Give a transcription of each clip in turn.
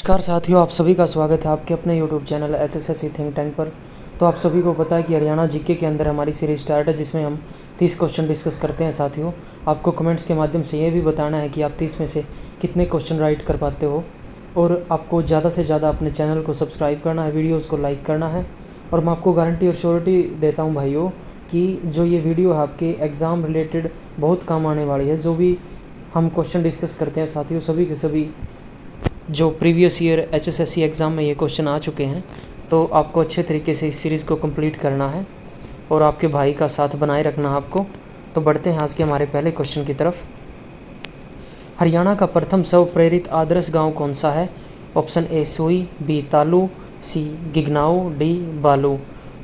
नमस्कार साथियों, आप सभी का स्वागत है आपके अपने YouTube channel HSSC think tank पर। तो आप सभी को पता है कि हरियाणा जीके के अंदर हमारी सीरीज स्टार्ट है, जिसमें हम 30 क्वेश्चन डिस्कस करते हैं। साथियों, आपको कमेंट्स के माध्यम से ये भी बताना है कि आप 30 में से कितने क्वेश्चन राइट कर पाते हो, और आपको ज़्यादा से ज़्यादा अपने चैनल को सब्सक्राइब करना है, वीडियोज़ को लाइक करना है। और मैं आपको गारंटी और श्योरिटी देता हूँ भाइयों कि जो ये वीडियो है आपके एग्ज़ाम रिलेटेड बहुत काम आने वाली है। जो भी हम क्वेश्चन डिस्कस करते हैं साथियों, सभी के सभी जो प्रीवियस ईयर HSSC एग्ज़ाम में ये क्वेश्चन आ चुके हैं। तो आपको अच्छे तरीके से इस सीरीज़ को कंप्लीट करना है और आपके भाई का साथ बनाए रखना है आपको। तो बढ़ते हैं आज के हमारे पहले क्वेश्चन की तरफ। हरियाणा का प्रथम स्व प्रेरित आदर्श गांव कौन सा है? ऑप्शन ए सोई, बी तालू, सी गिगनाऊ, डी बालू।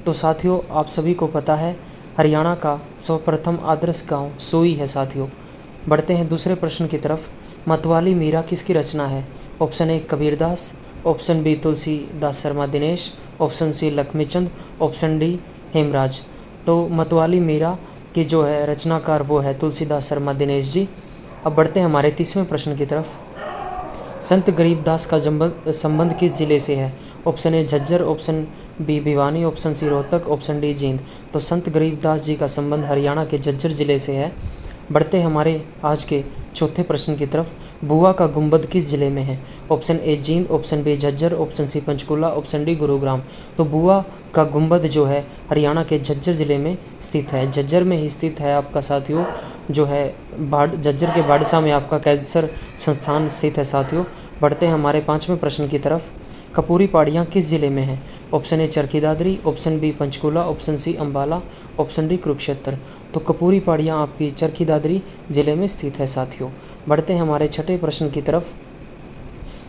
तो साथियों, आप सभी को पता है हरियाणा का सर्वप्रथम आदर्श गांव सोई है साथियों। बढ़ते हैं दूसरे प्रश्न की तरफ। मतवाली मीरा किसकी रचना है? Option A Kabirdas, option B Tulsidas Sharma Dinesh, option C Laxmichand, option D Hemraj. तो मतवाली मीरा की जो है रचनाकार वो है तुलसीदास शर्मा दिनेश जी। अब बढ़ते हैं हमारे तीसवें प्रश्न की तरफ। संत गरीबदास का संबंध किस जिले से है? Option A Jhajjar, option B Bhiwani, option C Rohtak, option D Jind. तो संत गरीबदास जी का संबंध हरियाणा के झज्जर जिले से है। बढ़ते हैं हमारे आज के चौथे प्रश्न की तरफ। बुआ का गुंबद किस जिले में है? Option A Jind, option B Jhajjar, option C Panchkula, option D Gurugram. तो बुआ का गुंबद जो है हरियाणा के झज्जर ज़िले में स्थित है। झज्जर में ही स्थित है आपका साथियों जो है झज्जर के बाड़सा में आपका कैंसर संस्थान स्थित है साथियों। बढ़ते हैं हमारे पाँचवें प्रश्न की तरफ। कपूरी पहाड़ियाँ किस ज़िले में हैं? Option A Charkhi Dadri, option B Panchkula, option C Ambala, option D Kurukshetra. तो कपूरी पहाड़ियाँ आपकी चरखी दादरी ज़िले में स्थित है साथियों। बढ़ते हैं हमारे छठे प्रश्न की तरफ।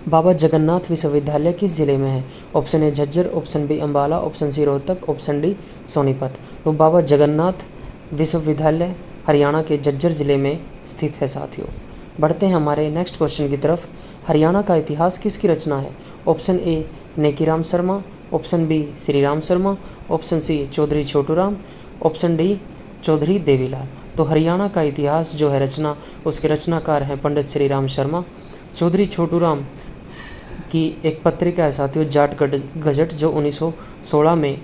बाबा जगन्नाथ विश्वविद्यालय किस जिले में है? Option A Jhajjar, option B Ambala, option C Rohtak, option D Sonipat. तो बाबा जगन्नाथ विश्वविद्यालय हरियाणा के झज्जर ज़िले में स्थित है साथियों। बढ़ते हैं हमारे नेक्स्ट क्वेश्चन की तरफ। हरियाणा का इतिहास किसकी रचना है? Option A Nekiram Sharma, option B Shri Ram Sharma, option C Chaudhary Chhoturam, option D Chaudhary Devilal. तो हरियाणा का इतिहास जो है रचना, उसके रचनाकार हैं पंडित श्री राम शर्मा। चौधरी छोटूराम की एक पत्रिका है साथियों जाट गजट, जो 1916 में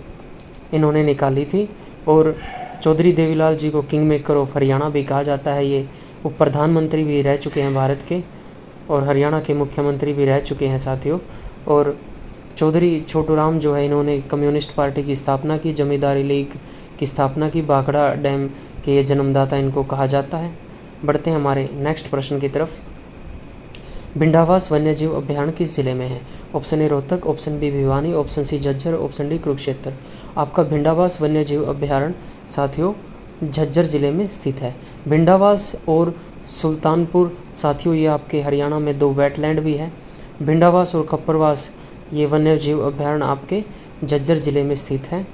इन्होंने निकाली थी। और चौधरी देवीलाल जी को किंग मेकर ऑफ हरियाणा भी कहा जाता है। ये उप प्रधानमंत्री भी रह चुके हैं भारत के, और हरियाणा के मुख्यमंत्री भी रह चुके हैं साथियों। और चौधरी छोटूराम जो है इन्होंने कम्युनिस्ट पार्टी की स्थापना की, जमींदारी लीग की स्थापना की, भाखड़ा डैम के ये जन्मदाता इनको कहा जाता है। बढ़ते हैं हमारे नेक्स्ट प्रश्न की तरफ। भिंडावास वन्यजीव अभ्यारण्य किस जिले में है? Option A Rohtak, option B Bhiwani, option C Jhajjar, option D Kurukshetra. आपका भिंडावास वन्यजीव अभ्यारण्य साथियों झज्जर ज़िले में स्थित है। भिंडावास और सुल्तानपुर साथियों ये आपके हरियाणा में दो वेटलैंड भी है। भिंडावास और खप्परवास ये वन्यजीव अभ्यारण्य आपके झज्जर ज़िले में स्थित है।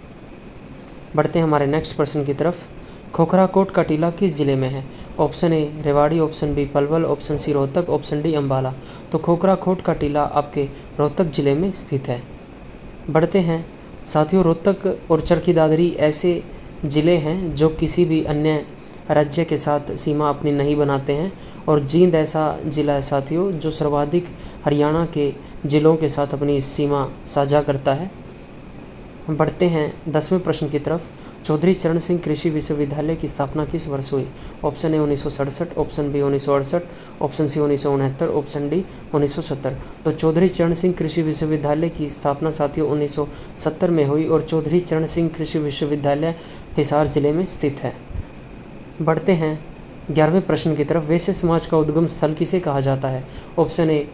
बढ़ते हैं हमारे नेक्स्ट प्रश्न की तरफ। खोखराकोट का टीला किस जिले में है? Option A Rewari, option B Palwal, option C Rohtak, option D Ambala. तो खोखराकोट का टीला आपके रोहतक जिले में स्थित है। बढ़ते हैं साथियों, रोहतक और चरखी दादरी ऐसे ज़िले हैं जो किसी भी अन्य राज्य के साथ सीमा अपनी नहीं बनाते हैं, और जींद ऐसा ज़िला है साथियों जो सर्वाधिक हरियाणा के ज़िलों के साथ अपनी सीमा साझा करता है। बढ़ते हैं 10वें प्रश्न की तरफ। चौधरी चरण सिंह कृषि विश्वविद्यालय की स्थापना किस वर्ष हुई? Option A 1967, option B 1968, option C 1969, option D 1970। तो चौधरी चरण सिंह कृषि विश्वविद्यालय की स्थापना साथियों 1970 में हुई, और चौधरी चरण सिंह कृषि विश्वविद्यालय हिसार जिले में स्थित है। बढ़ते हैं 11वें प्रश्न की तरफ। वैश्य समाज का उद्गम स्थल किसे कहा जाता है? Option A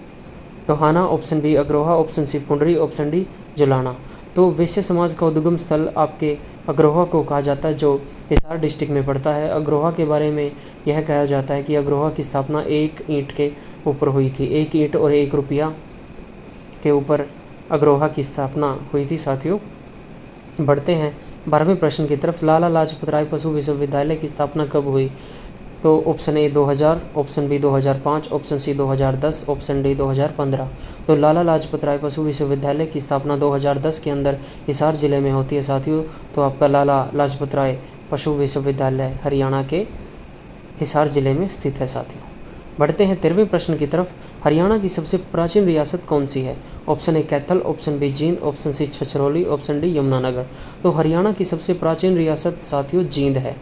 Tohana, option B Agroha, option C Pundri, option D Julana. तो वैश्य समाज का उद्गम स्थल आपके अग्रोहा को कहा जाता है, जो हिसार डिस्ट्रिक्ट में पड़ता है। अग्रोहा के बारे में यह कहा जाता है कि अग्रोहा की स्थापना 1 ईंट के ऊपर हुई थी। 1 ईंट और 1 रुपया के ऊपर अग्रोहा की स्थापना हुई थी साथियों। बढ़ते हैं 12वें प्रश्न की तरफ। लाला लाजपत राय पशु विश्वविद्यालय की स्थापना कब हुई? तो option A 2000, option B 2005, option C 2010, option D 2015। तो लाला लाजपत राय पशु विश्वविद्यालय की स्थापना 2010 के अंदर हिसार ज़िले में होती है साथियों। तो आपका लाला लाजपत राय पशु विश्वविद्यालय हरियाणा के हिसार ज़िले में स्थित है साथियों। बढ़ते हैं 13वें प्रश्न की तरफ। हरियाणा की सबसे प्राचीन रियासत कौन सी है? Option A Kaithal, option B Jind, option C Chhachhrauli, option D Yamunanagar. तो हरियाणा की सबसे प्राचीन रियासत साथियों जींद है।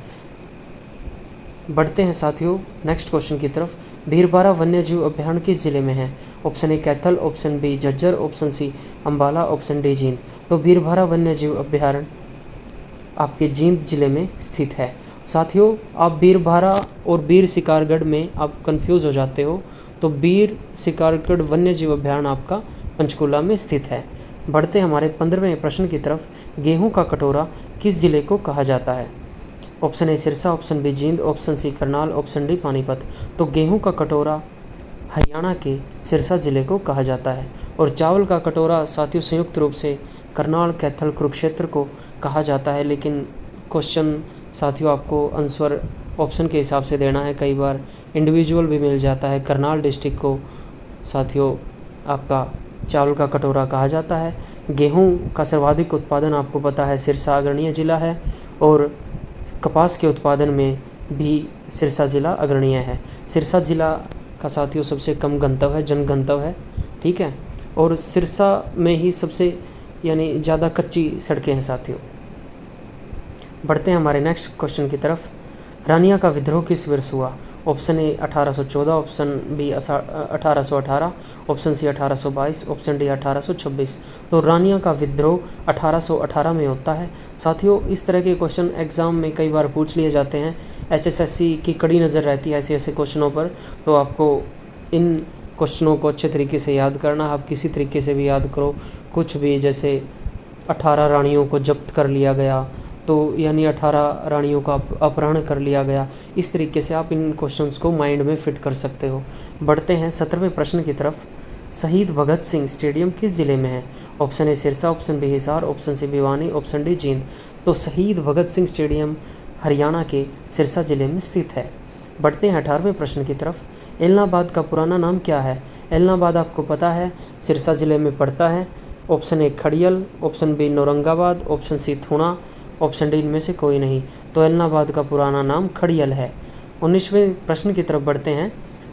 बढ़ते हैं साथियों नेक्स्ट क्वेश्चन की तरफ। भीरबारा वन्य जीव अभ्यारण्य किस जिले में है? Option A Kaithal, option B Jhajjar, option C Ambala, option D Jind. तो भीरबारा वन्य जीव अभ्यारण्य आपके जींद जिले में स्थित है। साथियों आप भीरबारा और बीर शिकारगढ़ में आप कंफ्यूज हो जाते हो, तो बीर शिकारगढ़ वन्य जीव अभ्यारण्य आपका पंचकुला में स्थित है। बढ़ते हमारे 15वें प्रश्न की तरफ। गेहूं का कटोरा किस जिले को कहा जाता है? Option A Sirsa, option B Jind, option C Karnal, option D Panipat. तो गेहूं का कटोरा हरियाणा के सिरसा जिले को कहा जाता है। और चावल का कटोरा साथियों संयुक्त रूप से करनाल, कैथल, कुरुक्षेत्र को कहा जाता है। लेकिन क्वेश्चन साथियों आपको आंसर ऑप्शन के हिसाब से देना है, कई बार इंडिविजुअल भी मिल जाता है। करनाल डिस्ट्रिक्ट को साथियों आपका चावल का कटोरा कहा जाता है। गेहूं का सर्वाधिक उत्पादन आपको पता है सिरसा अग्रणीय जिला है, और कपास के उत्पादन में भी सिरसा जिला अग्रणीय है। सिरसा जिला का साथियों सबसे कम गंतव्य है, जनगंतव्य है, ठीक है। और सिरसा में ही सबसे यानी ज़्यादा कच्ची सड़कें हैं साथियों। बढ़ते हैं हमारे नेक्स्ट क्वेश्चन की तरफ। रानिया का विद्रोह किस वर्ष हुआ? Option A 1814, option B 1818, option C 1822, option D 1826। तो रानिया का विद्रोह 1818 में होता है। साथियों इस तरह के क्वेश्चन एग्ज़ाम में कई बार पूछ लिए जाते हैं। HSSC की कड़ी नज़र रहती है ऐसे ऐसे क्वेश्चनों पर, तो आपको इन क्वेश्चनों को अच्छे तरीके से याद करना। आप किसी तरीके से भी याद करो, कुछ भी, जैसे 18 रानियों को जब्त कर लिया गया, तो यानी 18 रानियों का अपहरण कर लिया गया। इस तरीके से आप इन क्वेश्चंस को माइंड में फिट कर सकते हो। बढ़ते हैं 17वें प्रश्न की तरफ। शहीद भगत सिंह स्टेडियम किस ज़िले में है? Option A Sirsa, option B Hisar, option C Bhiwani, option D Jind. तो शहीद भगत सिंह स्टेडियम हरियाणा के सिरसा ज़िले में स्थित है। बढ़ते हैं 18वें प्रश्न की तरफ। एलनाबाद का पुराना नाम क्या है? एलनाबाद आपको पता है सिरसा ज़िले में पड़ता है। Option A Kharial, option B Naurangabad, option C Thuna, option D इनमें से कोई नहीं। तो एलनाबाद का पुराना नाम खड़ियल है। 19वें प्रश्न की तरफ बढ़ते हैं।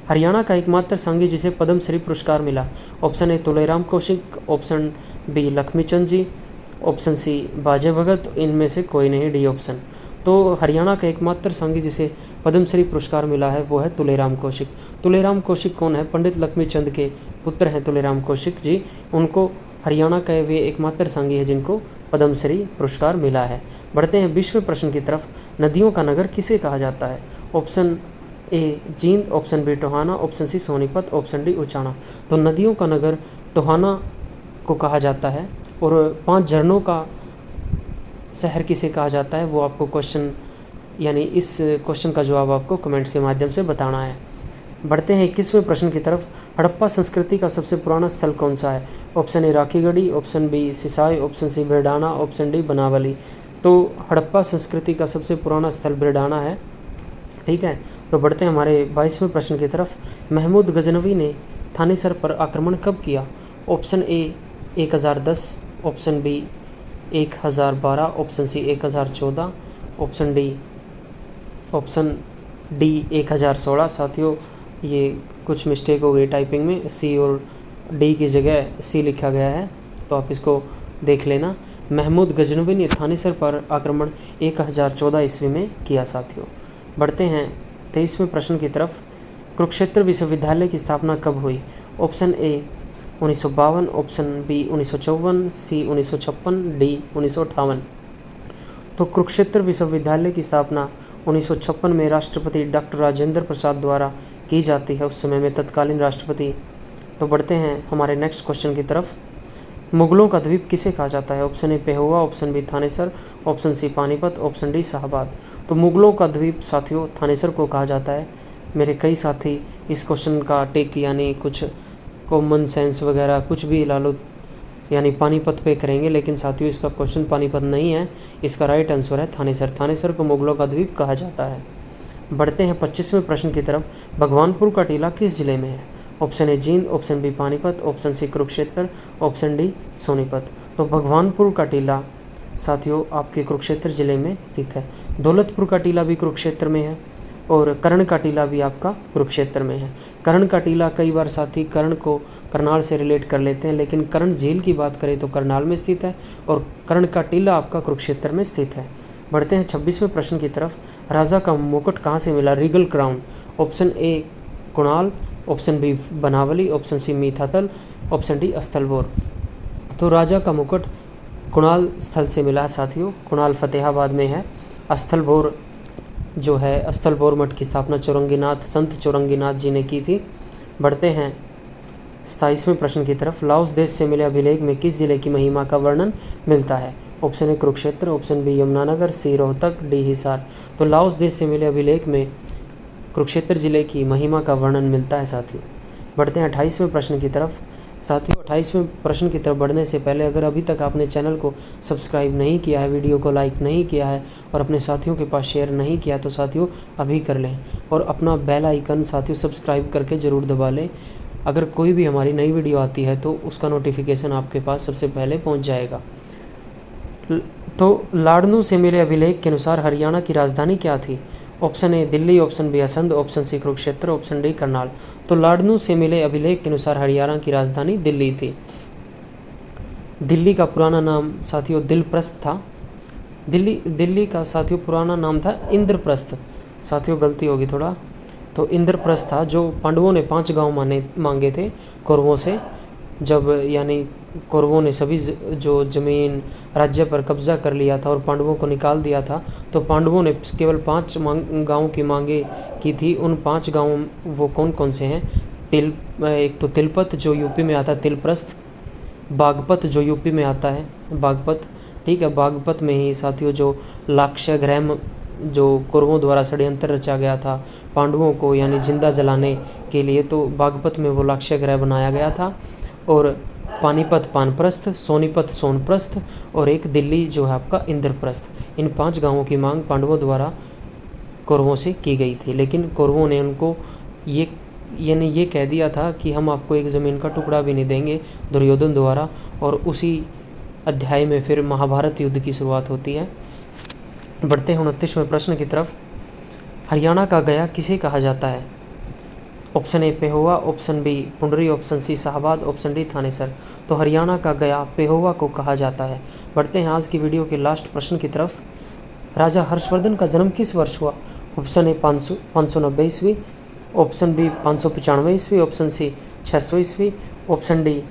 हरियाणा का एकमात्र संघी जिसे पद्मश्री पुरस्कार मिला। Option A Tuleram Kaushik, option B Lakshmichand ji, option C Baje Bhagat, इनमें से कोई नहीं, डी ऑप्शन। तो हरियाणा का एकमात्र संघी जिसे पद्मश्री पुरस्कार मिला है वो है तुलेराम कौशिक। तुलेराम कौशिक कौन है? पंडित लक्ष्मीचंद के पुत्र हैं तुलेराम कौशिक जी। उनको हरियाणा का वे एकमात्र संघी है जिनको पद्मश्री पुरस्कार मिला है। बढ़ते हैं 20वें प्रश्न की तरफ। नदियों का नगर किसे कहा जाता है? Option A Jind, option B Tohana, option C Sonipat, option D Uchana. तो नदियों का नगर टोहाना को कहा जाता है। और 5 झरनों का शहर किसे कहा जाता है वो आपको क्वेश्चन यानी इस क्वेश्चन का जवाब आपको कमेंट्स के माध्यम से बताना है। बढ़ते हैं 21वें प्रश्न की तरफ। हड़प्पा संस्कृति का सबसे पुराना स्थल कौन सा है? Option A Rakhigarhi, option B Sisai, option C Birdana, option D Banawali. तो हड़प्पा संस्कृति का सबसे पुराना स्थल बिरडाना है, ठीक है। तो बढ़ते हैं हमारे 22वें प्रश्न की तरफ। महमूद गजनवी ने थानेसर पर आक्रमण कब किया? Option A 1010, option B 1012, option C 1014, option D 1016। साथियों ये कुछ मिस्टेक हो गई टाइपिंग में, सी और डी की जगह सी लिखा गया है, तो आप इसको देख लेना। महमूद गजनवी ने थानेसर पर आक्रमण 1014 ईस्वी में किया साथियों। बढ़ते हैं 23वें प्रश्न की तरफ। कुरुक्षेत्र विश्वविद्यालय की स्थापना कब हुई? Option A 1952, option B 1954, C 1956, D 1958। तो कुरुक्षेत्र विश्वविद्यालय की स्थापना 1956 में राष्ट्रपति डॉक्टर राजेंद्र प्रसाद द्वारा की जाती है, उस समय में तत्कालीन राष्ट्रपति। तो बढ़ते हैं हमारे नेक्स्ट क्वेश्चन की तरफ। मुगलों का द्वीप किसे कहा जाता है? Option A Pehowa, option B Thanesar, option C Panipat, option D Shahabad. तो मुगलों का द्वीप साथियों थानेसर को कहा जाता है। मेरे कई साथी इस क्वेश्चन का टेक यानी कुछ कॉमन सेंस वगैरह कुछ भी ला लो यानी पानीपत पे करेंगे, लेकिन साथियों इसका क्वेश्चन पानीपत नहीं है, इसका राइट आंसर है थानेसर। थानेसर को मुगलों का द्वीप कहा जाता है। बढ़ते हैं 25वें प्रश्न की तरफ। भगवानपुर का टीला किस जिले में है? Option A Jind, option B Panipat, option C Kurukshetra, option D Sonipat. तो भगवानपुर का टीला साथियों आपके कुरुक्षेत्र जिले में स्थित है। दौलतपुर का टीला भी कुरुक्षेत्र में है। और कर्ण का टीला भी आपका कुरुक्षेत्र में है। कर्ण का टीला कई बार साथी कर्ण को करनाल से रिलेट कर लेते हैं, लेकिन कर्ण झील की बात करें तो करनाल में स्थित है और कर्ण का टीला आपका कुरुक्षेत्र में स्थित है। बढ़ते हैं 26वें प्रश्न की तरफ। राजा का मुकुट कहाँ से मिला? Regal crown. Option A Kunal, option B Banawali, option C Mithathal, option D Sthalbhor. तो राजा का मुकुट कुणाल स्थल से मिला साथियों। कुणाल फतेहाबाद में है। स्थलभोर जो है, स्थलभोर मठ की स्थापना चौरंगीनाथ, संत चौरंगीनाथ जी ने की थी। बढ़ते हैं 27वें प्रश्न की तरफ। लाओस देश से मिले अभिलेख में किस जिले की महिमा का वर्णन मिलता है? Option A Kurukshetra, option B Yamunanagar, C Rohtak, D Hisar. तो लाओस देश से मिले अभिलेख में कुरुक्षेत्र जिले की महिमा का वर्णन मिलता है साथियों। बढ़ते हैं 28वें प्रश्न की तरफ। साथियों 28वें प्रश्न की तरफ बढ़ने से पहले अगर अभी तक आपने चैनल को सब्सक्राइब नहीं किया है, वीडियो को लाइक नहीं किया है और अपने साथियों के पास शेयर नहीं किया तो साथियों अभी कर लें और अपना बेल आइकन साथियों सब्सक्राइब करके ज़रूर दबा लें। अगर कोई भी हमारी नई वीडियो आती है तो उसका नोटिफिकेशन आपके पास सबसे पहले पहुंच जाएगा। तो लाड़नू से मिले अभिलेख के अनुसार हरियाणा की राजधानी क्या थी? Option A Delhi, option B Assandh, option C Kurukshetra, option D Karnal. तो लाड़नू से मिले अभिलेख के अनुसार हरियाणा की राजधानी दिल्ली थी। दिल्ली का पुराना नाम साथियों दिलप्रस्थ था। दिल्ली का साथियों पुराना नाम था इंद्रप्रस्थ। साथियों गलती होगी थोड़ा, तो इंद्रप्रस्थ था। जो पांडवों ने 5 गांव मांगे थे कौरवों से, जब यानी कौरवों ने सभी जो ज़मीन राज्य पर कब्जा कर लिया था और पांडवों को निकाल दिया था, तो पांडवों ने केवल 5 गांव की मांगे की थी। उन 5 गांव वो कौन कौन से हैं? एक तो तिलपत जो यूपी में आता है, तिलप्रस्थ, बागपत जो यूपी में आता है, बागपत, ठीक है। बागपत में ही साथियों जो लाक्षागृह जो कौरवों द्वारा षड्यंत्र रचा गया था पांडवों को यानी जिंदा जलाने के लिए, तो बागपत में वो लाक्षागृह बनाया गया था। और पानीपत पानप्रस्थ, सोनीपत सोनप्रस्थ और एक दिल्ली जो है आपका इंद्रप्रस्थ। इन 5 गांवों की मांग पांडवों द्वारा कौरवों से की गई थी, लेकिन कौरवों ने उनको ये कह दिया था कि हम आपको एक ज़मीन का टुकड़ा भी नहीं देंगे, दुर्योधन द्वारा। और उसी अध्याय में फिर महाभारत युद्ध की शुरुआत होती है। बढ़ते हैं 29वें प्रश्न की तरफ। हरियाणा का गया किसे कहा जाता है? Option A Pehowa, option B Pundri, option C Shahabad, option D Thanesar. तो हरियाणा का गया पेहोवा को कहा जाता है। बढ़ते हैं आज की वीडियो के लास्ट प्रश्न की तरफ। राजा हर्षवर्धन का जन्म किस वर्ष हुआ? ऑप्शन ए 590 ईस्वी, ऑप्शन बी 595 ईस्वी, ऑप्शन सी 600 ईस्वी, ऑप्शन डी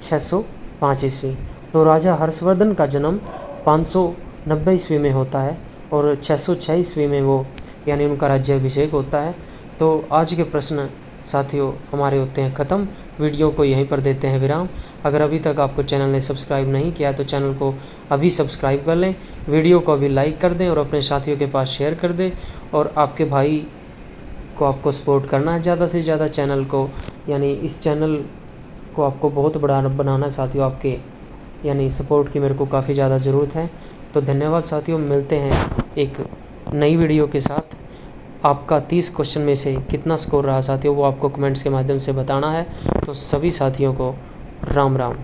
605 ईस्वी। तो राजा हर्षवर्धन का जन्म 590 ईस्वी में होता है और 606 ईस्वी में वो यानी उनका राज्याभिषेक होता है। तो आज के प्रश्न साथियों हमारे होते हैं ख़त्म। वीडियो को यहीं पर देते हैं विराम। अगर अभी तक आपको चैनल ने सब्सक्राइब नहीं किया तो चैनल को अभी सब्सक्राइब कर लें, वीडियो को अभी लाइक कर दें और अपने साथियों के पास शेयर कर दें। और आपके भाई को आपको सपोर्ट करना है ज़्यादा से ज़्यादा चैनल को, यानी इस चैनल को आपको बहुत बड़ा बनाना साथियों। आपके यानी सपोर्ट की मेरे को काफ़ी ज़्यादा ज़रूरत है। तो धन्यवाद साथियों, मिलते हैं एक नई वीडियो के साथ। आपका 30 क्वेश्चन में से कितना स्कोर रहा साथियों वो आपको कमेंट्स के माध्यम से बताना है। तो सभी साथियों को राम राम।